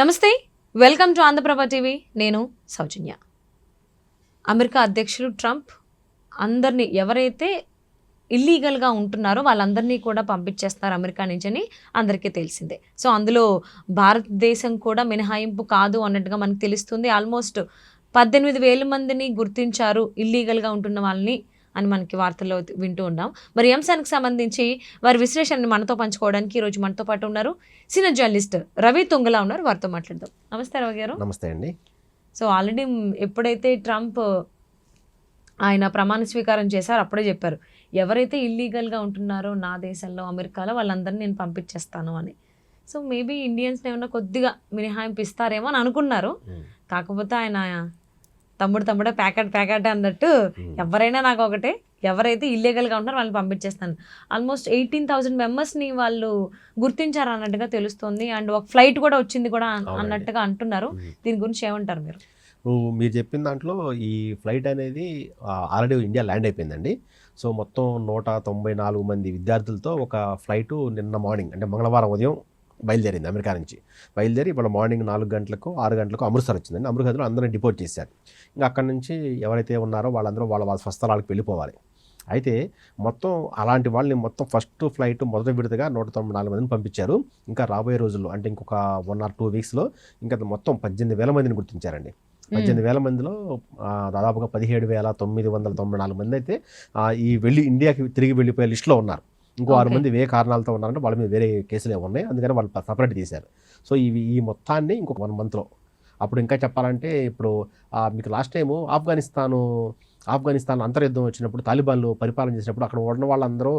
నమస్తే, welcome to Andhraprabha TV. నేను సౌజన్య. America అధ్యక్షులు ట్రంప్ అందరినీ ఎవరైతే ఇల్లీగల్గా ఉంటున్నారో వాళ్ళందరినీ కూడా పంపించేస్తారు అమెరికా నుంచి అని అందరికీ తెలిసిందే. సో అందులో భారతదేశం కూడా మినహాయింపు కాదు అన్నట్టుగా మనకు తెలుస్తుంది. ఆల్మోస్ట్ 18,000 మందిని గుర్తించారు ఇల్లీగల్గా ఉంటున్న వాళ్ళని అని మనకి వార్తల్లో వింటూ ఉన్నాం. మరి ఈ అంశానికి సంబంధించి వారి విశ్లేషణని మనతో పంచుకోవడానికి ఈరోజు మనతో పాటు ఉన్నారు సీనియర్ జర్నలిస్ట్ రవి తుంగలా ఉన్నారు. వారితో మాట్లాడదాం. నమస్తే రవి గారు. నమస్తే అండి. సో ఆల్రెడీ ఎప్పుడైతే ట్రంప్ ఆయన ప్రమాణ స్వీకారం చేశారో అప్పుడే చెప్పారు, ఎవరైతే ఇల్లీగల్గా ఉంటున్నారో నా దేశంలో అమెరికాలో వాళ్ళందరినీ నేను పంపించేస్తాను అని. సో మేబీ ఇండియన్స్ని ఏమన్నా కొద్దిగా మినహాయింపు ఇస్తారేమో అని అనుకున్నారు. కాకపోతే ఆయన తమ్ముడే ప్యాకెట్ అన్నట్టు ఎవరైనా నాకు ఒకటే, ఎవరైతే ఇల్లీగల్గా ఉంటారో వాళ్ళని పంపించేస్తాను. ఆల్మోస్ట్ 18,000 మెంబర్స్ని వాళ్ళు గుర్తించారు అన్నట్టుగా తెలుస్తుంది. అండ్ ఒక ఫ్లైట్ కూడా వచ్చింది కూడా అన్నట్టుగా అంటున్నారు. దీని గురించి ఏమంటారు మీరు? మీరు చెప్పిన దాంట్లో ఈ ఫ్లైట్ అనేది ఆల్రెడీ ఇండియా ల్యాండ్ అయిపోయిందండి. సో మొత్తం 194 మంది విద్యార్థులతో ఒక ఫ్లైటు నిన్న మార్నింగ్ అంటే మంగళవారం ఉదయం బయలుదేరింది. అమెరికా నుంచి బయలుదేరి ఇప్పుడు మార్నింగ్ 4 గంటలకు 6 గంటలకు అమృత్సర్ వచ్చిందండి. అమృత్సర్లో అందరినీ డిపోర్ట్ చేశారు. ఇంకా అక్కడ నుంచి ఎవరైతే ఉన్నారో వాళ్ళందరూ వాళ్ళ స్వస్థలాలకు వెళ్ళిపోవాలి. అయితే మొత్తం అలాంటి వాళ్ళని మొత్తం ఫస్ట్ ఫ్లైట్ మొదటి విడతగా 194 మందిని పంపించారు. ఇంకా రాబోయే రోజుల్లో అంటే ఇంకొక 1 or 2 వీక్స్లో ఇంకా మొత్తం 18,000 మందిని గుర్తించారండి. 18,000 మందిలో దాదాపుగా 17,994 మంది అయితే ఈ ఇండియాకి తిరిగి వెళ్ళిపోయే లిస్టులో ఉన్నారు. ఇంకో 6 మంది వేరే కారణాలతో ఉన్నారంటే వాళ్ళ మీద వేరే కేసులు ఉన్నాయి, అందుకని వాళ్ళు సపరేట్ తీశారు. సో ఈ మొత్తాన్ని ఇంకొక 1 monthలో అప్పుడు ఇంకా చెప్పాలంటే ఇప్పుడు మీకు లాస్ట్ టైము ఆఫ్ఘనిస్తాన్ అంతర్యుద్ధం వచ్చినప్పుడు తాలిబాన్లు పరిపాలన చేసినప్పుడు అక్కడ ఉన్న వాళ్ళందరూ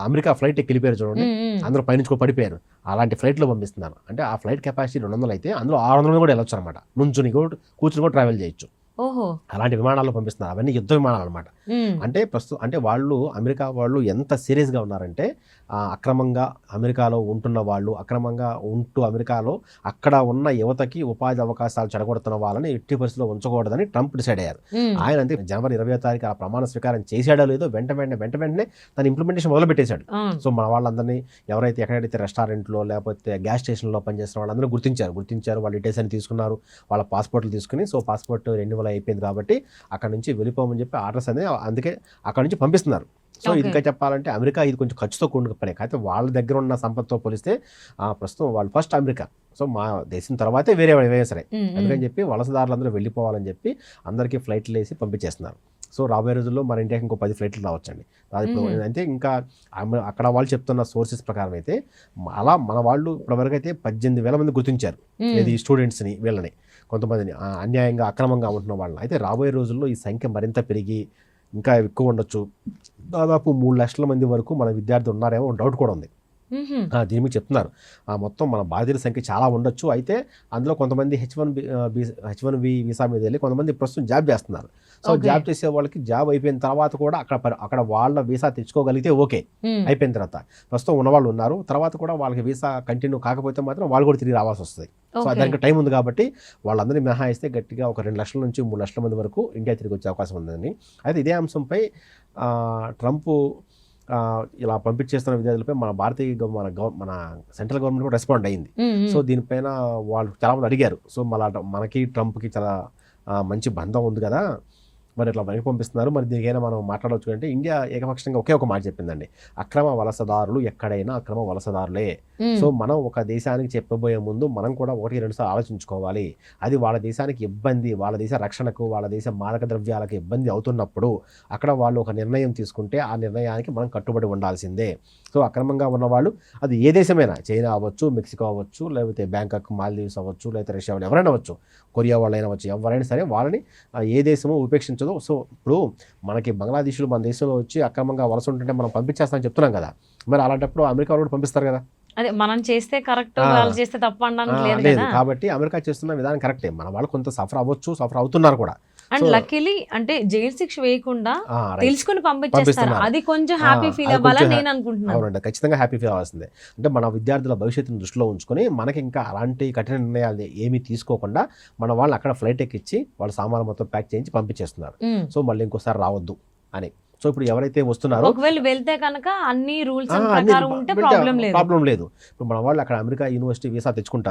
అమెరికా ఫ్లైట్ ఎక్కి వెళ్ళిపోయారు చూడండి, అందరూ పైనుంచి పడిపోయారు. అలాంటి ఫ్లైట్లో పంపిస్తున్నారు. అంటే ఆ ఫ్లైట్ కెపాసిటీ 200 అయితే అందులో 600 కూడా వెళ్ళొచ్చు అనమాట. కూర్చుని కూడా ట్రావెల్ చేయొచ్చు. అలాంటి విమానాల్లో పంపిస్తున్నారు. అవన్నీ యుద్ధ విమానాలు అనమాట. అంటే వాళ్ళు అమెరికా వాళ్ళు ఎంత సీరియస్గా ఉన్నారంటే అక్రమంగా అమెరికాలో ఉంటున్న వాళ్ళు, అక్రమంగా ఉంటూ అమెరికాలో అక్కడ ఉన్న యువతకి ఉపాధి అవకాశాలు చెడగొడుతున్న వాళ్ళని ఎట్టి పరిస్థితిలో ఉంచకూడదని ట్రంప్ డిసైడ్ అయ్యారు. ఆయన అంతే జనవరి 20వ తారీఖు ఆ ప్రమాణ స్వీకారం చేశాడో లేదో వెంటనే తన ఇంప్లిమెంటేషన్ మొదలుపెట్టేశాడు. సో మన వాళ్ళందరినీ ఎవరైతే ఎక్కడైతే రెస్టారెంట్లో లేకపోతే గ్యాస్ స్టేషన్లో పనిచేస్తున్న వాళ్ళందరూ గుర్తించారు. వాళ్ళ డీటెయిల్స్ అని తీసుకున్నారు, వాళ్ళ పాస్పోర్ట్లు తీసుకుని. సో పాస్పోర్ట్ రెన్యువల్ అయిపోయింది కాబట్టి అక్కడ నుంచి వెళ్ళిపోమని చెప్పి ఆర్డర్స్ అనేది అందుకే అక్కడ నుంచి పంపిస్తున్నారు. సో ఇంకా చెప్పాలంటే అమెరికా ఇది కొంచెం ఖర్చుతో కూడిన పని. అయితే వాళ్ళ దగ్గర ఉన్న సంపత్తో పోలిస్తే ప్రస్తుతం వాళ్ళు ఫస్ట్ అమెరికా, సో మా దేశం తర్వాతే వేరే సరే, అందుకని చెప్పి వలసదారులందరూ వెళ్ళిపోవాలని చెప్పి అందరికీ ఫ్లైట్లు వేసి పంపించేస్తున్నారు. సో రాబోయే రోజుల్లో మన ఇండియాకి ఇంకో 10 ఫ్లైట్లు రావచ్చండి. ఇప్పుడు అంటే ఇంకా అక్కడ వాళ్ళు చెప్తున్న సోర్సెస్ ప్రకారం అయితే అలా మన వాళ్ళు ఇప్పటివరకు అయితే 18,000 మంది గుర్తించారు. ఇది స్టూడెంట్స్ని, వీళ్ళని కొంతమందిని అన్యాయంగా అక్రమంగా ఉంటున్న వాళ్ళని. అయితే రాబోయే రోజుల్లో ఈ సంఖ్య మరింత పెరిగి ఇంకా ఎక్కువ ఉండొచ్చు. దాదాపు 3 లక్షల మంది వరకు మన విద్యార్థులు ఉన్నారేమో డౌట్ కూడా ఉంది. దీని మీద చెప్తున్నారు మొత్తం మన భారతీయుల సంఖ్య చాలా ఉండొచ్చు. అయితే అందులో కొంతమంది H1B వీసా మీద వెళ్ళి కొంతమంది ప్రస్తుతం జాబ్ చేస్తున్నారు. సో జాబ్ చేసే వాళ్ళకి జాబ్ అయిపోయిన తర్వాత కూడా అక్కడ వాళ్ళ వీసా తెచ్చుకోగలిగితే ఓకే, అయిపోయిన తర్వాత ప్రస్తుతం ఉన్నవాళ్ళు ఉన్నారు. తర్వాత కూడా వాళ్ళకి వీసా కంటిన్యూ కాకపోతే మాత్రం వాళ్ళు కూడా తిరిగి రావాల్సి వస్తుంది. సో దానికి టైం ఉంది కాబట్టి వాళ్ళందరినీ మినహాయిస్తే గట్టిగా ఒక 2 లక్షల నుంచి 3 లక్షల మంది వరకు ఇండియా తిరిగి వచ్చే అవకాశం ఉందని. అయితే ఇదే అంశంపై ట్రంప్ ఇలా పంపించేస్తున్న విద్యార్థులపై మన మన సెంట్రల్ గవర్నమెంట్ కూడా రెస్పాండ్ అయ్యింది. సో దీనిపైన వాళ్ళు చాలా మంది అడిగారు, సో మనకి ట్రంప్కి చాలా మంచి బంధం ఉంది కదా, మరి ఇట్లా వెనక్కి పంపిస్తున్నారు, మరి దీనికైనా మనం మాట్లాడవచ్చు అంటే ఇండియా ఏకపక్షంగా ఒకే ఒక మాట చెప్పిందండి, అక్రమ వలసదారులు ఎక్కడైనా అక్రమ వలసదారులే. సో మనం ఒక దేశానికి చెప్పబోయే ముందు మనం కూడా 1-2 సార్లు ఆలోచించుకోవాలి. అది వాళ్ళ దేశానికి ఇబ్బంది, వాళ్ళ దేశ రక్షణకు, వాళ్ళ దేశ మాదక ద్రవ్యాలకు ఇబ్బంది అవుతున్నప్పుడు అక్కడ వాళ్ళు ఒక నిర్ణయం తీసుకుంటే ఆ నిర్ణయానికి మనం కట్టుబడి ఉండాల్సిందే. సో అక్రమంగా ఉన్నవాళ్ళు అది ఏ దేశమైనా, చైనా అవ్వచ్చు, మెక్సికో అవ్వచ్చు, లేకపోతే బ్యాంకాక్, మాల్దీవ్స్ అవ్వచ్చు, లేకపోతే రష్యా వాళ్ళు ఎవరైనా అవ్వచ్చు, కొరియా వాళ్ళైనా అవ్వచ్చు, ఎవరైనా సరే వాళ్ళని ఏ దేశమో ఉపేక్షించదు. సో ఇప్పుడు మనకి బంగ్లాదేశ్లో మన దేశంలో వచ్చి అక్రమంగా వలస ఉంటుంటే మనం పంపించేస్తామని చెప్తున్నాం కదా, మరి అలాంటప్పుడు అమెరికా వాళ్ళు కూడా పంపిస్తారు కదా. అదే మనం చేస్తే కరెక్ట్, వాళ్ళు చేస్తే తప్పు అనడానికి లేదు. కాబట్టి అమెరికా చేస్తున్న విధానం కరెక్టే. మన వాళ్ళు కొంత సఫర్ అవుతున్నారు కూడా. అండ్ లక్కీలీ అంటే జైలు శిక్ష వేయకుండా తెలుసుకుని పంపించేస్తారు. అది కొంచెం హ్యాపీ ఫీల్ అవ్వాలని నేను అనుకుంటున్నాను. అవునండి, ఖచ్చితంగా హ్యాపీ ఫీల్ అవ్వాల్సిందే. అంటే మన విద్యార్థుల భవిష్యత్తును దృష్టిలో ఉంచుకొని మనకి ఇంకా అలాంటి కఠిన నిర్ణయాలు ఏమీ తీసుకోకుండా మన వాళ్ళని అక్కడ ఫ్లైట్ ఎక్కించి వాళ్ళ సామాన్లు మొత్తం ప్యాక్ చేయించి పంపించేస్తున్నారు. సో మళ్ళీ ఇంకోసారి రావద్దు అని. సో ఇప్పుడు ఎవరైతే వస్తున్నారో ఒకవేళ వెళ్తే కనుక అన్ని రూల్స్ ప్రకారం ఉంటే ప్రాబ్లం లేదు. ప్రాబ్లం లేదు. ఇప్పుడు మన వాళ్ళు అక్కడ అమెరికా యూనివర్సిటీ వీసా తెచ్చుకున్న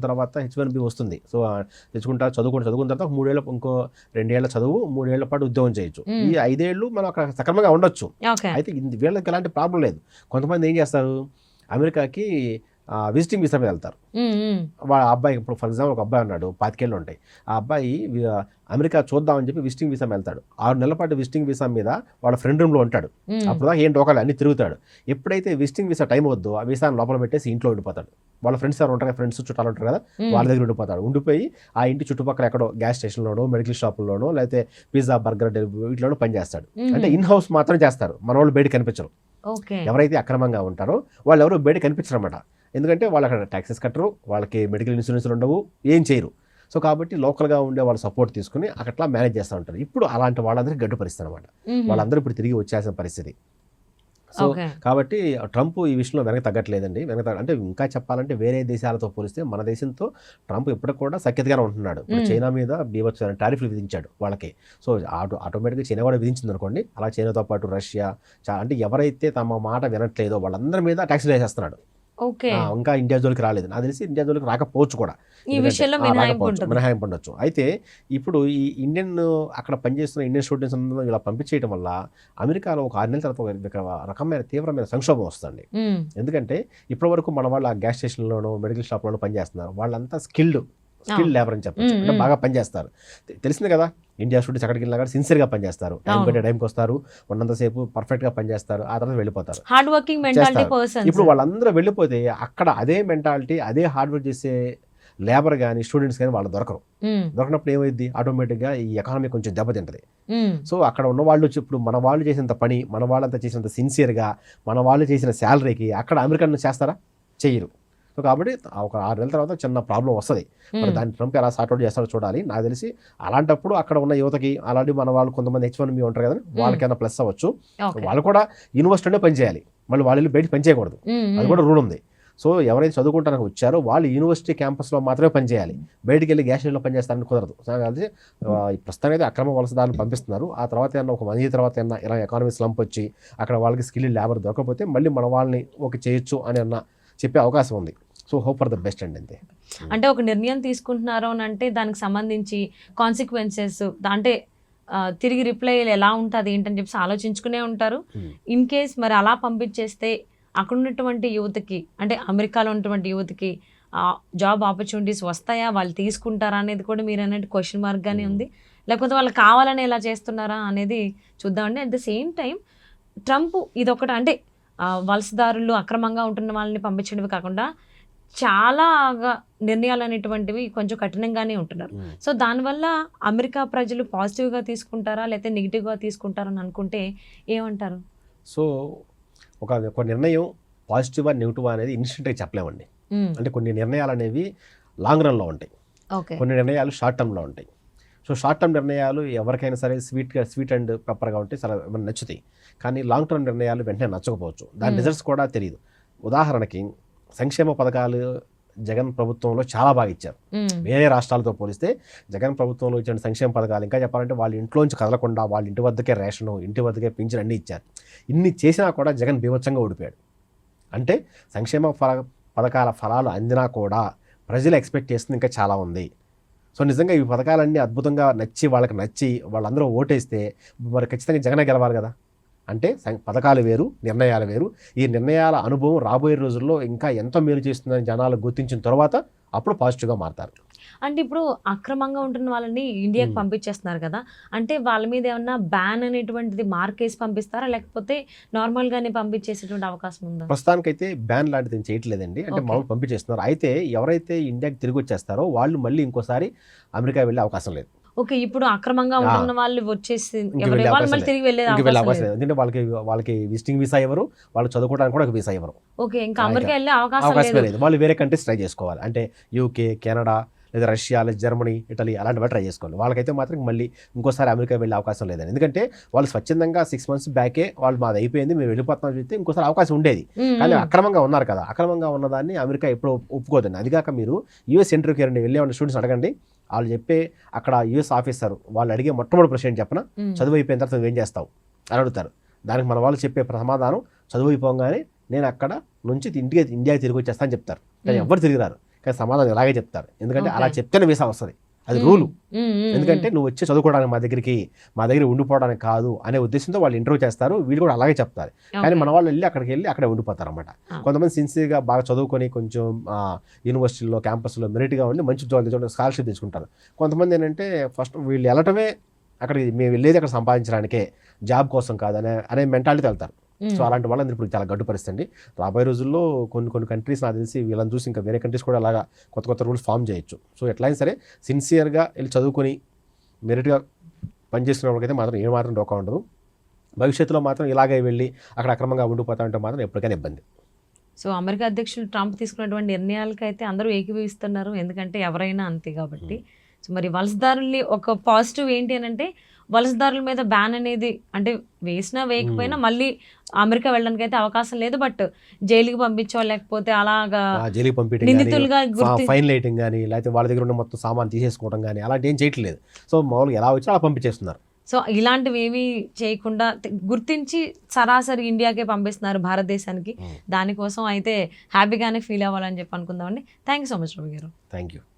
తర్వాత H1B వస్తుంది. సో తెచ్చుకుంటారు, చదువుకున్న తర్వాత 3 ఏళ్ళ ఇంకో 2 ఏళ్ల చదువు, 3 ఏళ్ల పాటు ఉద్యోగం చేయొచ్చు. ఈ 5 ఏళ్ళు మనం అక్కడ సక్రమంగా ఉండొచ్చు. అయితే వీళ్ళకి ఎలాంటి ప్రాబ్లం లేదు. కొంతమంది ఏం చేస్తారు, అమెరికాకి విజిటింగ్ వీసా మీద వెళ్తారు. వాళ్ళ అబ్బాయి, ఇప్పుడు ఫర్ ఎగ్జాంపుల్ ఒక అబ్బాయి ఉన్నాడు, 25 ఏళ్ళు ఉంటాయి. ఆ అబ్బాయి అమెరికా చూద్దామని చెప్పి విజిటింగ్ వీసా వెళ్తాడు. 6 నెలల పాటు విజిటింగ్ వీసా మీద వాళ్ళ ఫ్రెండ్ రూమ్లో ఉంటాడు. అప్పుడు దాకా ఏం డోకాలి అన్ని తిరుగుతాడు. ఎప్పుడైతే విజిటింగ్ వీసా టైం వద్దో ఆ వీసాను లోపల పెట్టేసి ఇంట్లో ఉండిపోతాడు. వాళ్ళ ఫ్రెండ్స్ ఎవరు ఉంటారు, ఫ్రెండ్స్ చుట్టాలు ఉంటారు కదా, వాళ్ళ దగ్గర ఉండిపోయి ఆ ఇంటి చుట్టుపక్కల ఎక్కడో గ్యాస్ స్టేషన్లోనో, మెడికల్ షాపుల్లోనో, లేకపోతే పిజ్జా, బర్గర్, వీటిలోనో పనిచేస్తాడు. అంటే ఇన్ హౌస్ మాత్రం చేస్తారు, మన వాళ్ళు బయట కనిపించరు. ఎవరైతే అక్రమంగా ఉంటారో వాళ్ళు ఎవరు బయట కనిపించరు అన్నమాట. ఎందుకంటే వాళ్ళు అక్కడ ట్యాక్సెస్ కట్టరు, వాళ్ళకి మెడికల్ ఇన్సూరెన్స్లు ఉండవు, ఏం చేయరు. సో కాబట్టి లోకల్గా ఉండే వాళ్ళు సపోర్ట్ తీసుకుని అట్లా మేనేజ్ చేస్తూ ఉంటారు. ఇప్పుడు అలాంటి వాళ్ళందరికీ గడ్డు పరిస్థితి అనమాట. వాళ్ళందరూ ఇప్పుడు తిరిగి వచ్చేసిన పరిస్థితి. సో కాబట్టి ట్రంప్ ఈ విషయంలో వెనక తగ్గట్లేదండి. అంటే ఇంకా చెప్పాలంటే వేరే దేశాలతో పోలిస్తే మన దేశంతో ట్రంప్ ఎప్పటికి కూడా సఖ్యతగానే ఉంటున్నాడు. చైనా మీద బీభత్సమైన టారిఫ్లు విధించాడు వాళ్ళకి. సో ఆటోమేటిక్గా చైనా కూడా విధించింది అనుకోండి. అలా చైనాతో పాటు రష్యా, అంటే ఎవరైతే తమ మాట వినట్లేదో వాళ్ళందరి మీద ట్యాక్స్లు వేసేస్తున్నాడు. ఇంకా ఇండియా జోలికి రాలేదు, నాకు తెలిసి ఇండియా జోలికి రాకపోవచ్చు కూడా, మినహాయింపు ఉండొచ్చు. అయితే ఇప్పుడు ఈ అక్కడ పనిచేస్తున్న ఇండియన్ స్టూడెంట్స్ అందరూ ఇలా పంపించేయడం వల్ల అమెరికాలో ఒక 6 నెలల తర్వాత ఒక రకమైన తీవ్రమైన సంక్షోభం వస్తుంది. ఎందుకంటే ఇప్పటి వరకు మన వాళ్ళు ఆ గ్యాస్ స్టేషన్లోనో, మెడికల్ షాప్లోనో పనిచేస్తున్నారు. వాళ్ళంతా స్కిల్డ్ లేబర్ అని చెప్పచ్చు, అంటే బాగా పనిచేస్తారు. తెలిసింది కదా, ఇండియా స్టూడెంట్స్ ఎక్కడికి వెళ్ళినా కానీ సిన్సియర్గా పనిచేస్తారు, టైం కంటే టైంకి వస్తారు, ఉన్నంతసేపు పర్ఫెక్ట్గా పనిచేస్తారు, ఆ తర్వాత వెళ్ళిపోతారు. Hard working mentality persons. ఇప్పుడు వాళ్ళందరూ వెళ్ళిపోతే అక్కడ అదే మెంటాలిటీ, అదే హార్డ్ వర్క్ చేసే లేబర్ కానీ స్టూడెంట్స్ కానీ వాళ్ళు దొరకనప్పుడు ఏమైంది, ఆటోమేటిక్గా ఈ ఎకానమీ కొంచెం దెబ్బతింటది. సో అక్కడ ఉన్న వాళ్ళు ఇప్పుడు మన వాళ్ళు చేసినంత పని, మన వాళ్ళంతా చేసినంత సిన్సియర్గా, మన వాళ్ళు చేసిన శాలరీకి అక్కడ అమెరికన్ చేస్తారా, చెయ్యరు. సో కాబట్టి ఒక 6 నెలల తర్వాత చిన్న ప్రాబ్లం వస్తుంది. మరి దాన్ని ట్రంప్ ఎలా సార్ట్అవుట్ చేస్తారో చూడాలి. నాకు తెలిసి అలాంటప్పుడు అక్కడ ఉన్న యువతకి, అలాంటి మన వాళ్ళు కొంతమంది H1B ఉంటారు కదా, వాళ్ళకైనా ప్లస్ అవ్వచ్చు. వాళ్ళు కూడా యూనివర్సిటీలో పనిచేయాలి, మళ్ళీ వాళ్ళు బయట పనిచేయకూడదు, అది కూడా రూల్ ఉంది. సో ఎవరైతే చదువుకుంటానికి వచ్చారో వాళ్ళు యూనివర్సిటీ క్యాంపస్లో మాత్రమే పనిచేయాలి, బయటికి వెళ్ళి గ్యాస్ స్టేషన్లో పనిచేస్తారని కుదరదు. కలిసి ప్రస్తుతం అయితే అక్రమ వలసదారులు పంపిస్తున్నారు. ఆ తర్వాత ఏమన్నా ఒక మంది తర్వాత ఏమన్నా ఇలా ఎకానమీ స్లంప్ వచ్చి అక్కడ వాళ్ళకి స్కిల్ లేబర్ దొరకకపోతే మళ్ళీ మన వాళ్ళని చేయొచ్చు అని చెప్పే అవకాశం ఉంది. So hope for the best అండి. అంతే. అంటే ఒక నిర్ణయం తీసుకుంటున్నారు అని అంటే దానికి సంబంధించి కాన్సిక్వెన్సెస్, అంటే తిరిగి రిప్లై ఎలా ఉంటుంది ఏంటని చెప్పి ఆలోచించుకునే ఉంటారు. ఇన్ కేస్ మరి అలా పంపించేస్తే అక్కడ ఉన్నటువంటి యువతకి, అంటే అమెరికాలో ఉన్నటువంటి యువతకి జాబ్ ఆపర్చునిటీస్ వస్తాయా, వాళ్ళు తీసుకుంటారా అనేది కూడా మీరు అన్నట్టు క్వశ్చన్ మార్క్గానే ఉంది. లేకపోతే వాళ్ళు కావాలని ఎలా చేస్తున్నారా అనేది చూద్దామండి. At the same time Trump ఇదొకటి, అంటే వలసదారులు అక్రమంగా ఉంటున్న వాళ్ళని పంపించడమే కాకుండా చాలా నిర్ణయాలు అనేటువంటివి కొంచెం కఠినంగానే ఉంటున్నారు. సో దానివల్ల అమెరికా ప్రజలు పాజిటివ్గా తీసుకుంటారా లేకపోతే నెగిటివ్గా తీసుకుంటారని అనుకుంటే ఏమంటారు? సో ఒక నిర్ణయం పాజిటివ్ నెగిటివ్ అనేది ఇన్స్టెంట్గా చెప్పలేమండి. అంటే కొన్ని నిర్ణయాలు అనేవి లాంగ్ రన్లో ఉంటాయి, కొన్ని నిర్ణయాలు షార్ట్ టర్మ్లో ఉంటాయి. సో షార్ట్ టర్మ్ నిర్ణయాలు ఎవరికైనా సరే స్వీట్ అండ్ పెప్పర్గా ఉంటే చాలా మనకు నచ్చుతాయి. కానీ లాంగ్ టర్మ్ నిర్ణయాలు వెంటనే నచ్చకపోవచ్చు, దాని రిజల్ట్స్ కూడా తెలియదు. ఉదాహరణకి సంక్షేమ పథకాలు జగన్ ప్రభుత్వంలో చాలా బాగా ఇచ్చారు. వేరే రాష్ట్రాలతో పోలిస్తే జగన్ ప్రభుత్వంలో ఇచ్చిన సంక్షేమ పథకాలు, ఇంకా చెప్పాలంటే వాళ్ళ ఇంట్లోంచి కదలకుండా వాళ్ళ ఇంటి వద్దకే రేషను, ఇంటి వద్దకే పింఛన్ అన్నీ ఇచ్చారు. ఇన్ని చేసినా కూడా జగన్ బీభత్సంగా ఓడిపోయాడు. అంటే సంక్షేమ పథకాల ఫలాలు అందినా కూడా ప్రజలు ఎక్స్పెక్ట్ చేస్తుంది ఇంకా చాలా ఉంది. సో నిజంగా ఈ పథకాలన్నీ అద్భుతంగా వాళ్ళకి నచ్చి వాళ్ళందరూ ఓటేస్తే మరి ఖచ్చితంగా జగనే గెలవాలి కదా. అంటే పథకాలు వేరు, నిర్ణయాలు వేరు. ఈ నిర్ణయాల అనుభవం రాబోయే రోజుల్లో ఇంకా ఎంతో మేలు చేస్తుందని జనాలు గుర్తించిన తర్వాత అప్పుడు పాజిటివ్గా మారుతారు. అంటే ఇప్పుడు అక్రమంగా ఉంటున్న వాళ్ళని ఇండియాకి పంపించేస్తున్నారు కదా, అంటే వాళ్ళ మీద ఏమన్నా బ్యాన్ అనేటువంటిది మార్కేసి పంపిస్తారా లేకపోతే నార్మల్గానే పంపించేసేటువంటి అవకాశం ఉందా? ప్రస్తుతానికైతే బ్యాన్ లాంటిది చేయట్లేదండి. అంటే మామూలు పంపించేస్తున్నారు. అయితే ఎవరైతే ఇండియాకి తిరిగి వచ్చేస్తారో వాళ్ళు మళ్ళీ ఇంకోసారి అమెరికా వెళ్ళే అవకాశం లేదు. ఓకే, ఇప్పుడు అక్రమంగా ఉంటున్న వాళ్ళు వచ్చేసి తిరిగి వెళ్ళే అవకాశం లేదు. ఎందుకంటే వాళ్ళకి విజిటింగ్ వీసా ఎవరు, వాళ్ళు చదువుకోవడానికి కూడా వీసా ఎవరు. ఓకే, ఇంకా అమెరికా వెళ్ళే అవకాశం లేదు. వాళ్ళు వేరే కంట్రీస్ ట్రై చేసుకోవాలి. అంటే యూకే, కెనడా, లేదా రష్యా, లేదా జర్మనీ, ఇటలీ అలాంటివి ట్రై చేసుకోవాలి. వాళ్ళకైతే మాత్రం మళ్ళీ ఇంకోసారి అమెరికా వెళ్ళే అవకాశం లేదని. ఎందుకంటే వాళ్ళు స్వచ్ఛందంగా 6 months బ్యాకే వాళ్ళు మాది అయిపోయింది మేము వెళ్ళిపోతాం చెప్తే ఇంకోసారి అవకాశం ఉండేది. కానీ అక్రమంగా ఉన్నారు కదా, అక్రమంగా ఉన్నదాన్ని అమెరికా ఎప్పుడు ఒప్పుకోదండి. అది కాక మీరు యూఎస్ ఇంటర్వ్యూకి రండి, వెళ్ళే స్టూడెంట్స్ అడగండి, వాళ్ళు చెప్పే అక్కడ యూఎస్ ఆఫీసర్ వాళ్ళు అడిగే మొట్టమొదటి ప్రశ్న చెప్పనా, చదువు అయిపోయిన తర్వాత నువ్వేం చేస్తావు, అని అడుగుతారు. దానికి మన వాళ్ళు చెప్పే సమాధానం చదువు అయిపోగానే నేను అక్కడ నుంచి ఇండియాకి తిరిగి వచ్చేస్తా అని చెప్తారు. కానీ ఎవరు తిరిగి రారు, కానీ సమాధానం ఇలాగే చెప్తారు. ఎందుకంటే అలా చెప్తేనే వీసా వస్తుంది, అది రూలు. ఎందుకంటే నువ్వు వచ్చి చదువుకోవడానికి మా దగ్గర ఉండిపోవడానికి కాదు అనే ఉద్దేశంతో వాళ్ళు ఇంటర్వ్యూ చేస్తారు, వీళ్ళు కూడా అలాగే చెప్తారు. కానీ మన వాళ్ళు అక్కడికి వెళ్ళి అక్కడే ఉండిపోతారు అనమాట. కొంతమంది సిన్సియర్గా బాగా చదువుకొని కొంచెం యూనివర్సిటీలో క్యాంపస్లో మెరిట్గా ఉండి మంచి ఉద్యోగాలు తెచ్చుకుంటారు, స్కాలర్షిప్ తెచ్చుకుంటారు. కొంతమంది ఏంటంటే ఫస్ట్ వీళ్ళు వెళ్ళటమే అక్కడికి, మేము వెళ్ళేది అక్కడ సంపాదించడానికే, జాబ్ కోసం కాదు అనే మెంటాలిటీ వెళ్తారు. సో అలాంటి వాళ్ళందరూ ఇప్పుడు చాలా గడ్డు పరిస్థితి అండి. రాబోయే రోజుల్లో కొన్ని కంట్రీస్ నాకు తెలిసి వీళ్ళని చూసి ఇంకా వేరే కంట్రీస్ కూడా అలాగా కొత్త రూల్స్ ఫామ్ చేయొచ్చు. సో ఎట్లయినా సరే సిన్సియర్గా వెళ్ళి చదువుకొని మెరిట్గా పనిచేస్తున్న వాళ్ళకైతే మాత్రం ఏమాత్రం డోకా ఉండదు. భవిష్యత్తులో మాత్రం ఇలాగే వెళ్ళి అక్కడ అక్రమంగా ఉండిపోతా ఉంటే మాత్రం ఎప్పటికైనా ఇబ్బంది. సో అమెరికా అధ్యక్షులు ట్రంప్ తీసుకున్నటువంటి నిర్ణయాలకైతే అందరూ ఏకీభవిస్తున్నారు, ఎందుకంటే ఎవరైనా అంతే కాబట్టి. సో మరి వలసదారుల్ని ఒక పాజిటివ్ ఏంటి అని అంటే, వలసదారుల మీద బ్యాన్ అనేది అంటే వేసినా వేయకపోయినా మళ్ళీ అమెరికా వెళ్ళడానికి అయితే అవకాశం లేదు. బట్ జైలుకి పంపించో లేకపోతే అలాగా జైలుకి పంపించడం, నిందితులుగా ఫైన్ వేయటం కానీ, లేకపోతే వాళ్ళ దగ్గర ఉన్న మొత్తం సామాన్ తీసేసుకోవడం కానీ అలాంటి ఏం చేయట్లేదు. సో మామూలుగా ఎలా వచ్చి అలా పంపించేస్తున్నారు. సో ఇలాంటివి ఏమీ చేయకుండా గుర్తించి సరాసరి ఇండియాకే పంపిస్తున్నారు, భారతదేశానికి. దానికోసం అయితే హ్యాపీగానే ఫీల్ అవ్వాలని చెప్పి అనుకుందామండి. Thank you so much Ravi గారు. Thank you.